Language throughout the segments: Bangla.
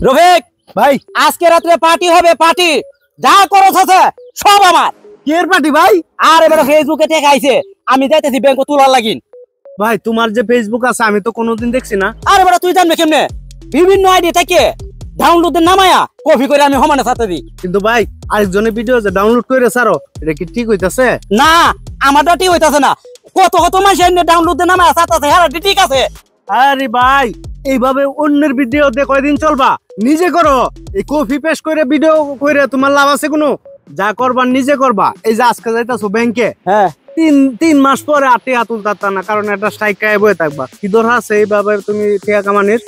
রফিক ভাই আজকে রাত্রে পার্টি হবে, পার্টি যা খরচ আছে সব আমার। কের পার্টি ভাই? আর এবার ফেসবুকে টেকা আইছে, আমি যাইতেছি ব্যাংক তোলার লাগিন। ভাই তোমার যে ফেসবুক আছে আমি তো কোনোদিন দেখছি না। আর এবার তুই জানবে কেমনে? বিভিন্ন আইডি থেকে ডাউনলোড নামায়া কপি করে আমি সমানে সাথে দিই। কিন্তু ভাই আরেকজনের ভিডিও যে ডাউনলোড করে ছাড়ো, এটা কি ঠিক হইতাছে? না আমারটা ঠিক হইতাছে না। কত কত মানুষ ডাউনলোড নামায়া সাথে হ্যাঁ ঠিক আছে। আরে ভাই এইভাবে অন্যের ভিডিও দিয়ে কয়দিন চলবা? নিজে করো। এই কপি পেস্ট করে ভিডিও করে তোমার লাভ আছে কোনো? যা করবা নিজে করবা। এই যে আজকে যাইতাছো ব্যাংকে, হ্যাঁ তিন মাস পরে টিয়া তুলতা না, কারণ একটা স্ট্রাইক কায়ে বয়ে থাকবা। কি দরকার আছে এইভাবে তুমি টিয়া কামানির?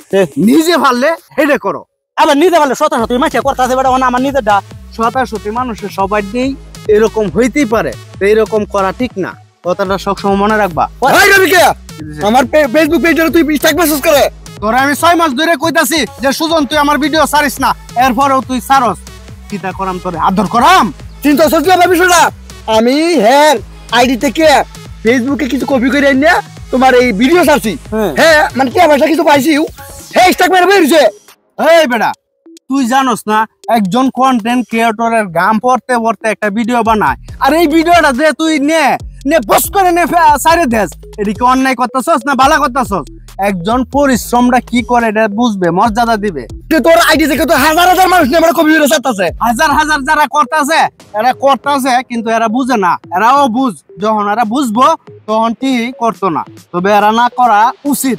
নিজে পারলে হেডে করো। আবার নিজে ভালো শত শত মাসে করতেছে বেটা, আমার নিজেরটা। শতাশতি মানুষের সবাই দিয়েই এরকম হইতেই পারে, এরকম করা ঠিক না। কথাটা সবসময় মনে রাখবা। আমার ফেসবুক পেজে তুই স্ট্যাক মেসেজ করে তোরা আমি 6 মাস ধরে কইতাছি যে সুজন তুই আমার ভিডিও ছাড়িস না, এরপরেও তুই ছাড়স। কিটা করাম তোরে? আদর করাম? চিন্তা সত্যি বিষয়টা। আমি হ্যাঁ আইডি থেকে ফেসবুকে কিছু কপি করে এনে তোমার এই ভিডিও ছাড়ছি। হ্যাঁ মানে কি ভাষা কিছু পাইছি, হ্যাঁ স্ট্যাক মেরে বেরিয়েছে। এই বেটা তুই জানোস না একজন কন্টেন্ট ক্রিয়েটরের গাম পড়তে পড়তে একটা ভিডিও বানায়, আর এই ভিডিওটা যে তুই নে বস করে নে সাইরে দেস, এদিকে অন্যায় করতেছস না ভালো করতেছস? একজন পরিশ্রমটা কি করে এটা বুঝবে, মর্যাদা দিবে। তোর আইডি থেকে তো হাজার হাজার মানুষ নিয়ে কপি করে ছাড়তেছে। হাজার হাজার যারা করতেছে এরা করতেছে, কিন্তু এরা বুঝে না। এরাও বুঝ, যখন এরা বুঝবো তখন ঠিক করতো না। তবে এরা না করা উচিত।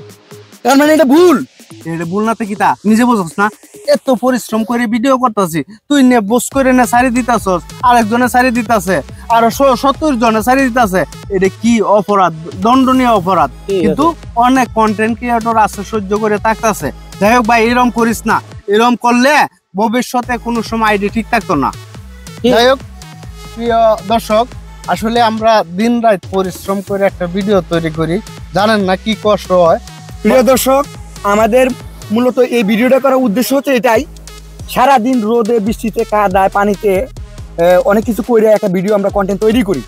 তার মানে এটা ভুল। এটা ভুল না তো কিতা? নিজে বুঝছ না? এত পরিশ্রম করে ভিডিও করতেছি, তুই নে বস করে নে সারি দিতাছস, আরেকজনে সারি দিতাছে, আর 70 জনে সারি দিতাছে। এটা কি অপরাধ? দণ্ডনীয় অপরাধ। কিন্তু অনেক কন্টেন্ট ক্রিয়েটর আছে সহ্য করে থাকতেছে। যাই হোক ভাই এরকম করিস না, এরকম করলে ভবিষ্যতে কোনো সময় আইডি ঠিক থাকতো না। যাই হোক প্রিয় দর্শক, আসলে আমরা দিন রাত পরিশ্রম করে একটা ভিডিও তৈরি করি, জানেন না কি কষ্ট হয়। প্রিয় দর্শক, আমাদের মূলত এই ভিডিওটা করার উদ্দেশ্য হচ্ছে এটাই, সারাদিন রোদে বৃষ্টিতে কাদায় পানিতে অনেক কিছু করে একটা ভিডিও আমরা কন্টেন্ট তৈরি করি।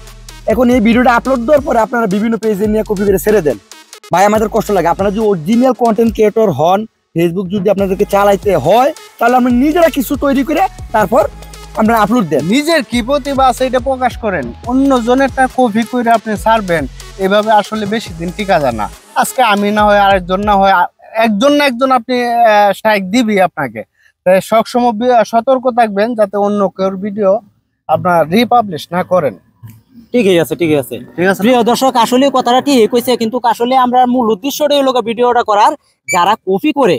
এখন এই ভিডিওটা আপলোড দেওয়ার পরে আপনারা বিভিন্ন পেজে নিয়ে কপি করে ছেড়ে দেন। ভাই আমাদের কষ্ট লাগে। আপনারা যদি অরিজিনাল কন্টেন্ট ক্রিয়েটর হন, ফেসবুক যদি আপনাদেরকে চালাইতে হয়, তাহলে আমরা নিজেরা কিছু তৈরি করে তারপর আমরা আপলোড দেন। নিজের কি প্রতিভা আছে এটা প্রকাশ করেন, অন্য জনেরটা কপি করে আপনি ছাড়বেন, এভাবে আসলে বেশি দিন টিকা যায় না। আজকে আমি না হয় আরেকজন না হয় একজন না একজন আপনি স্ট্রাইক দিবি আপনাকে। তাই সবসময় সতর্ক থাকবেন যাতে অন্য কেউ ভিডিও আপনার রিপাবলিশ না করেন। ঠিকই আছে, ঠিকই আছে, ঠিক আছে। প্রিয় দর্শক, আসলে কথাটা ঠিক কইছে, কিন্তু আসলে আমরা মূল উদ্দেশ্যটাই হলো ভিডিওটা করার, যারা কপি করে